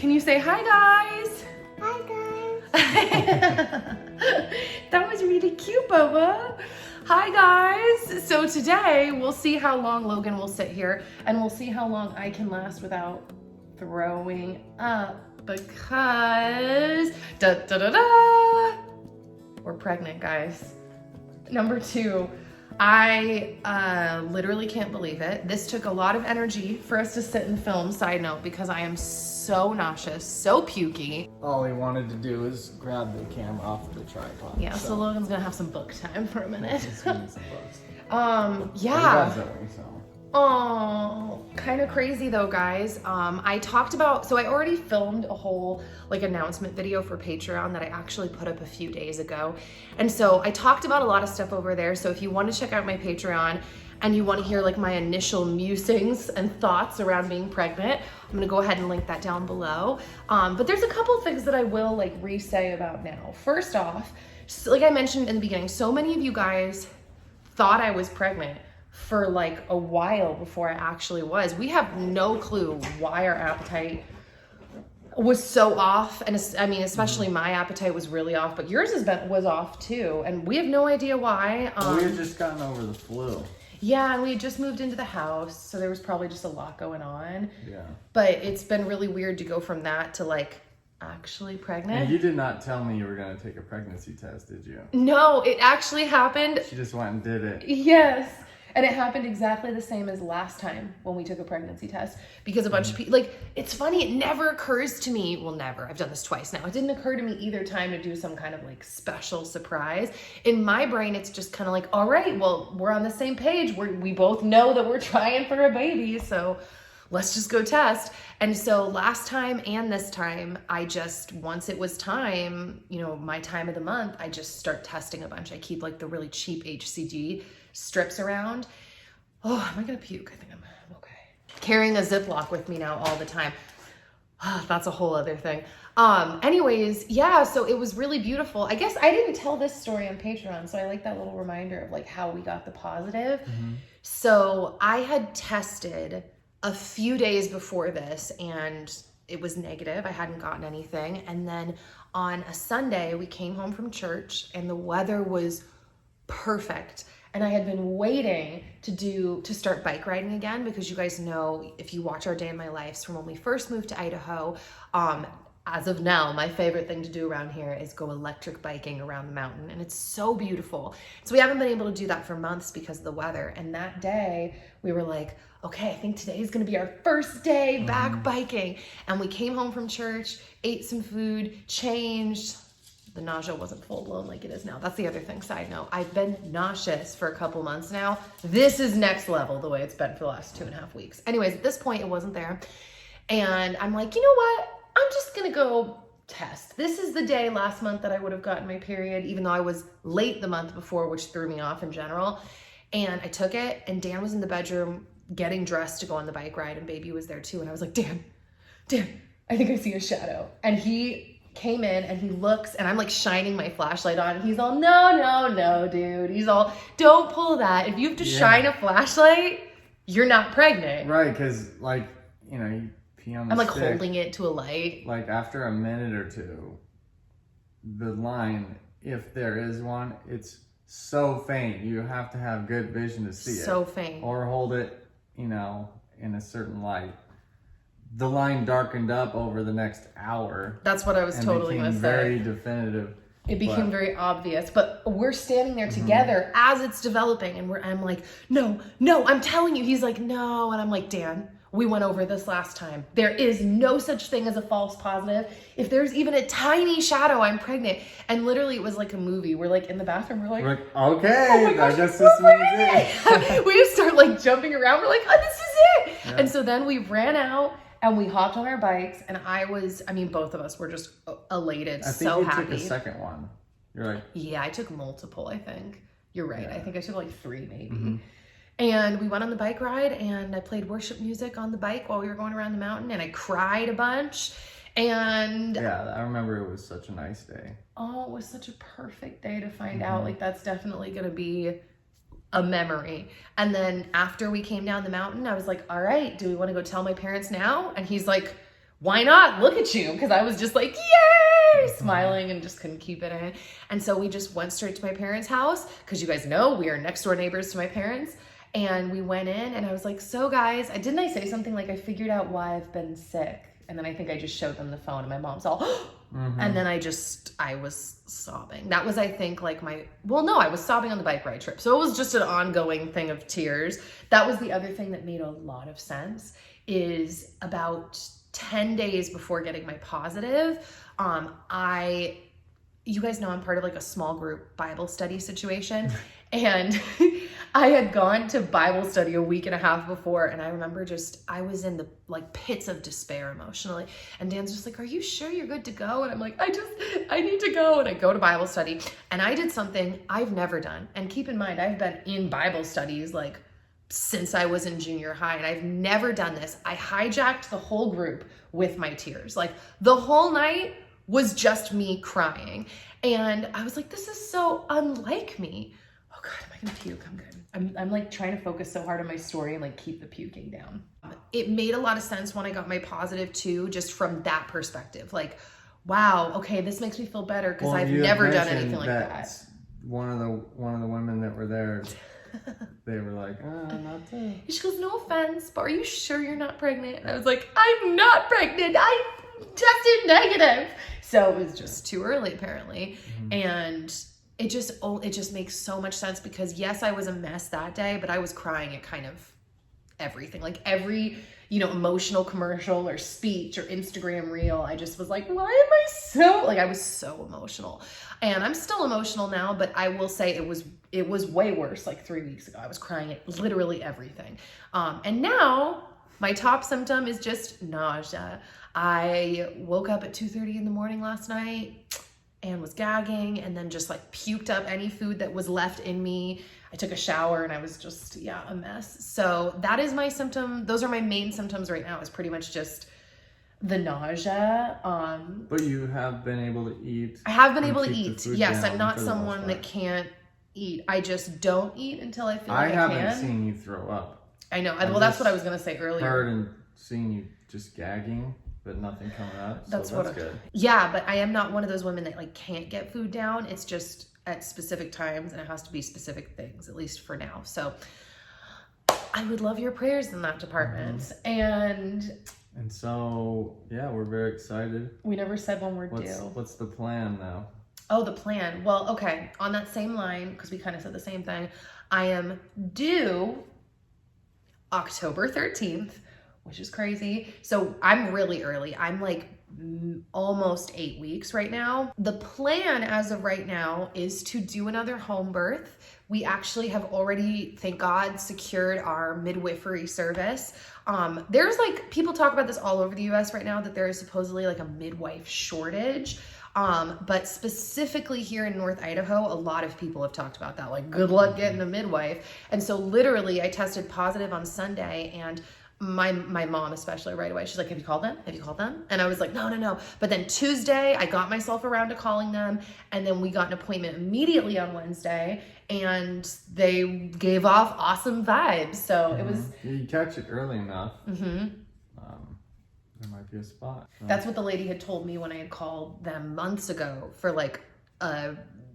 Can you say hi, guys? Hi, guys. That was really cute, Bubba. Hi, guys. So today we'll see how long Logan will sit here, and we'll see how long I can last without throwing up, because we're pregnant, guys. Number 2, I literally can't believe it. This took a lot of energy for us to sit and film, side note, because I am so nauseous, so pukey. All he wanted to do is grab the camera off the tripod. Yeah, so Logan's gonna have some book time for a minute. He's reading some books. Yeah. Zoe, so. Oh, kind of crazy though, guys. I talked about, so I already filmed a whole like announcement video for Patreon that I actually put up a few days ago. And so I talked about a lot of stuff over there. So if you want to check out my Patreon and you want to hear like my initial musings and thoughts around being pregnant, I'm gonna go ahead and link that down below. But there's a couple of things that I will like re-say about now. First off, so, like I mentioned in the beginning, so many of you guys thought I was pregnant for like a while before I actually was. We have no clue why our appetite was so off, and I mean, especially my appetite was really off, but yours was off too, and we have no idea why. We had just gotten over the flu. Yeah, and we had just moved into the house, so there was probably just a lot going on. Yeah. But it's been really weird to go from that to like actually pregnant. And you did not tell me you were going to take a pregnancy test, did you? No, it actually happened. She just went and did it. Yes. And it happened exactly the same as last time when we took a pregnancy test, because a bunch of people, like, it's funny, it never occurs to me, well, never, I've done this twice now. It didn't occur to me either time to do some kind of like special surprise. In my brain, it's just kind of like, all right, well, we're on the same page. We both know that we're trying for a baby, so let's just go test. And so last time and this time, I just, once it was time, you know, my time of the month, I just start testing a bunch. I keep like the really cheap HCG strips around. Oh, am I gonna puke? I think I'm okay. Carrying a Ziploc with me now all the time. Oh, that's a whole other thing. Anyways, yeah, so it was really beautiful. I guess I didn't tell this story on Patreon, so I like that little reminder of like how we got the positive. Mm-hmm. So I had tested a few days before this and it was negative. I hadn't gotten anything. And then on a Sunday, we came home from church and the weather was perfect. And I had been waiting to start bike riding again, because you guys know, if you watch our day in my lives from when we first moved to Idaho, as of now, my favorite thing to do around here is go electric biking around the mountain, and it's so beautiful. So we haven't been able to do that for months because of the weather. And that day we were like, okay, I think today is gonna be our first day back biking. And we came home from church, ate some food, changed. The nausea wasn't full blown like it is now. That's the other thing, side note. I've been nauseous for a couple months now. This is next level the way it's been for the last 2.5 weeks. Anyways, at this point it wasn't there. And I'm like, you know what? I'm just gonna go test. This is the day last month that I would have gotten my period, even though I was late the month before, which threw me off in general. And I took it, and Dan was in the bedroom getting dressed to go on the bike ride, and baby was there too. And I was like, Dan, I think I see a shadow. And he came in and he looks, and I'm like shining my flashlight on, and he's all, no, dude. He's all, don't pull that. If you have to shine a flashlight, you're not pregnant. Right, because like, you know, you pee on the I'm like stick, holding it to a light. Like after a minute or two, the line, if there is one, it's so faint. You have to have good vision to see it. So faint. Or hold it, you know, in a certain light. The line darkened up over the next hour. That's what I was totally gonna say. Very definitive. It became very obvious, but we're standing there together as it's developing, and I'm like, no, I'm telling you. He's like, no, and I'm like, Dan, we went over this last time. There is no such thing as a false positive. If there's even a tiny shadow, I'm pregnant. And literally it was like a movie. We're like in the bathroom, we're like, okay, oh my gosh, I guess this means it. We just start like jumping around. We're like, oh, this is it. Yeah. And so then we ran out and we hopped on our bikes, and both of us were just elated, so happy. I think you took a second one. You're like, yeah, I took multiple, I think. You're right. Yeah. I think I took like 3 maybe. Mm-hmm. And we went on the bike ride, and I played worship music on the bike while we were going around the mountain, and I cried a bunch. And yeah, I remember it was such a nice day. Oh, it was such a perfect day to find out. Like, that's definitely going to be a memory. And then after we came down the mountain, I was like, all right, do we want to go tell my parents now? And he's like, why not? Look at you. Because I was just like, yay, smiling and just couldn't keep it in. And so we just went straight to my parents' house because you guys know we are next door neighbors to my parents. And we went in and I was like, so guys, didn't I say something like I figured out why I've been sick? And then I think I just showed them the phone and my mom's all, and then I was sobbing. That was, I think, like I was sobbing on the bike ride trip. So it was just an ongoing thing of tears. That was the other thing that made a lot of sense is about 10 days before getting my positive, you guys know I'm part of like a small group Bible study situation. And I had gone to Bible study a week and a half before. And I remember I was in the like pits of despair emotionally. And Dan's just like, are you sure you're good to go? And I'm like, I need to go. And I go to Bible study and I did something I've never done. And keep in mind, I've been in Bible studies like since I was in junior high and I've never done this. I hijacked the whole group with my tears. Like the whole night was just me crying. And I was like, this is so unlike me. Oh God, am I gonna puke? I'm good. I'm like trying to focus so hard on my story and like keep the puking down. It made a lot of sense when I got my positive too, just from that perspective. Like, wow, okay, this makes me feel better because I've never done anything like that. One of the women that were there, they were like, not to. She goes, no offense, but are you sure you're not pregnant? And I was like, I'm not pregnant. I tested negative. So it was just too early apparently. And it just makes so much sense because yes, I was a mess that day, but I was crying at kind of everything. Like every, emotional commercial or speech or Instagram reel, I just was like, why am I was so emotional. And I'm still emotional now, but I will say it was way worse like 3 weeks ago. I was crying at literally everything. And now my top symptom is just nausea. I woke up at 2:30 in the morning last night and was gagging and then just like puked up any food that was left in me. I took a shower and I was just, a mess. So that is my symptom. Those are my main symptoms right now is pretty much just the nausea. But you have been able to eat. I have been able to eat. Yes, I'm not someone that can't eat. I just don't eat until I feel like I can. I haven't seen you throw up. I know. Well, that's what I was going to say earlier. Heard and seen you just gagging. But nothing coming out. So that's good. Yeah, but I am not one of those women that like can't get food down. It's just at specific times and it has to be specific things, at least for now. So I would love your prayers in that department. And so, we're very excited. We never said when we're due. What's the plan now? Oh, the plan. Well, okay. On that same line, because we kind of said the same thing, I am due October 13th. Which is crazy. So I'm really early. I'm like almost 8 weeks right now. The plan as of right now is to do another home birth. We actually have already, thank God, secured our midwifery service. There's like, people talk about this all over the US right now that there is supposedly like a midwife shortage. But specifically here in North Idaho, a lot of people have talked about that. Like, good luck getting a midwife. And so literally I tested positive on Sunday and my mom especially right away, she's like, have you called them? Have you called them? And I was like, no. But then Tuesday, I got myself around to calling them. And then we got an appointment immediately on Wednesday and they gave off awesome vibes. So it was... You catch it early enough. There might be a spot. So. That's what the lady had told me when I had called them months ago for like a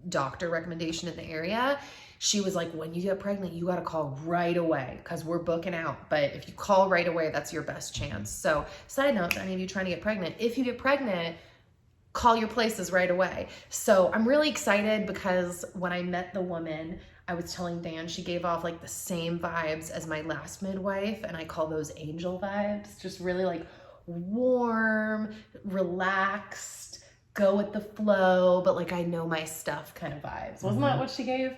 doctor recommendation in the area. She was like, when you get pregnant, you got to call right away because we're booking out. But if you call right away, that's your best chance. So side note to any of you trying to get pregnant, if you get pregnant, call your places right away. So I'm really excited because when I met the woman, I was telling Dan, she gave off like the same vibes as my last midwife. And I call those angel vibes, just really like warm, relaxed, go with the flow, but like I know my stuff kind of vibes. Wasn't that what she gave?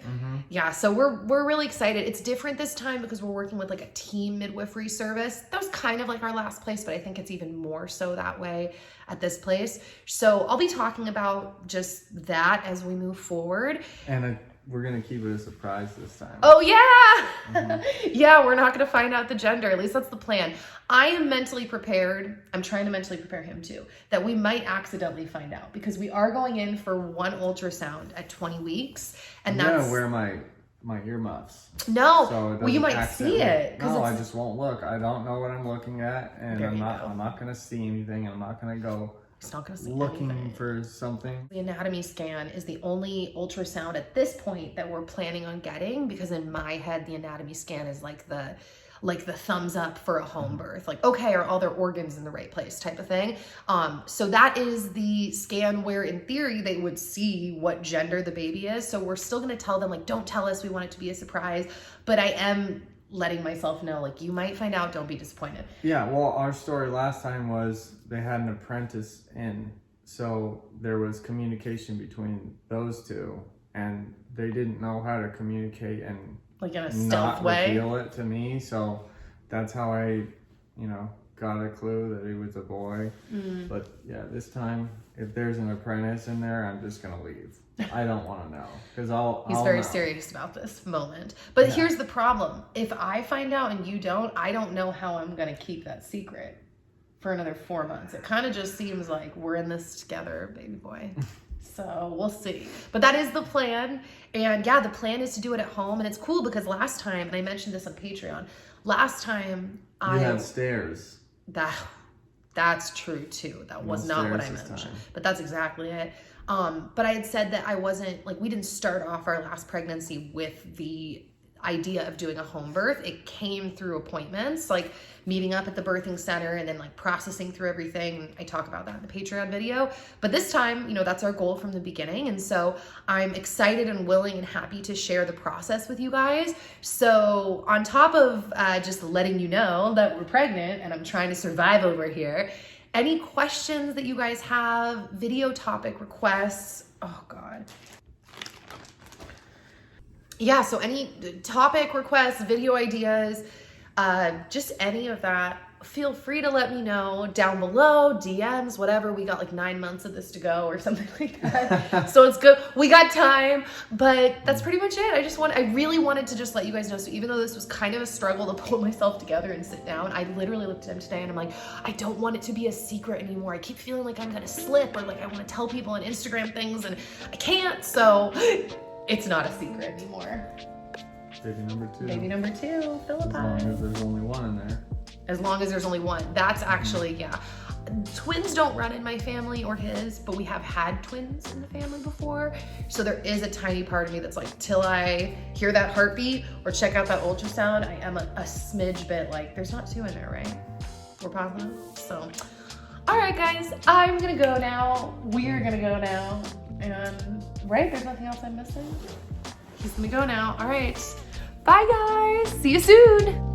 Yeah, so we're really excited. It's different this time because we're working with like a team midwifery service. That was kind of like our last place, but I think it's even more so that way at this place. So I'll be talking about just that as we move forward. And we're going to keep it a surprise this time. Oh, yeah. Yeah, we're not going to find out the gender. At least that's the plan. I am mentally prepared. I'm trying to mentally prepare him too, that we might accidentally find out because we are going in for one ultrasound at 20 weeks. And that's... I'm going to wear my my earmuffs. No, So well, you might see it. No, I just won't look. I don't know what I'm looking at, and There I'm you not gonna see anything. I'm not gonna go It's not gonna see looking anything. for something. The anatomy scan is the only ultrasound at this point that we're planning on getting, because in my head, the anatomy scan is like the thumbs up for a home birth. Like, okay, are all their organs in the right place type of thing. So that is the scan where in theory they would see what gender the baby is. So we're still gonna tell them, like, don't tell us, we want it to be a surprise. But I am letting myself know, like, you might find out, don't be disappointed. Yeah, well, our story last time was they had an apprentice in, so there was communication between those two, and they didn't know how to communicate and Like in a not stealth way. reveal it to me. So that's how I, got a clue that he was a boy. But yeah, this time, if there's an apprentice in there, I'm just gonna leave. I don't want to know, because He's I'll very know. serious about this moment. But here's the problem. If I find out and you don't, I don't know how I'm going to keep that secret for another 4 months. It kind of just seems like we're in this together, baby boy. So we'll see. But that is the plan. And yeah, the plan is to do it at home. And it's cool because last time, and I mentioned this on Patreon, last time You had stairs. That's true too. That was not what I mentioned, but that's exactly it. But I had said that I wasn't, like, we didn't start off our last pregnancy with the idea of doing a home birth. It came through appointments, like meeting up at the birthing center and then like processing through everything. I talk about that in the Patreon video. But this time, that's our goal from the beginning. And so I'm excited and willing and happy to share the process with you guys. So on top of just letting you know that we're pregnant and I'm trying to survive over here, any questions that you guys have, video topic requests, oh God. Yeah, so any topic requests, video ideas, just any of that, feel free to let me know down below, DMs, whatever. We got like 9 months of this to go or something like that. So it's good. We got time, but that's pretty much it. I really wanted to just let you guys know. So even though this was kind of a struggle to pull myself together and sit down, I literally looked at him today and I'm like, I don't want it to be a secret anymore. I keep feeling like I'm going to slip, or like I want to tell people on Instagram things and I can't. So it's not a secret anymore. Baby number 2. Baby number 2, Philippi. As long as there's only one in there. As long as there's only one. That's actually, yeah. Twins don't run in my family or his, but we have had twins in the family before. So there is a tiny part of me that's like, till I hear that heartbeat or check out that ultrasound, I am a smidge bit like, there's not 2 in there, right? We're positive? So, all right, guys, I'm gonna go now. We're gonna go now. And, right, there's nothing else I'm missing? He's gonna go now. All right. Bye, guys. See you soon.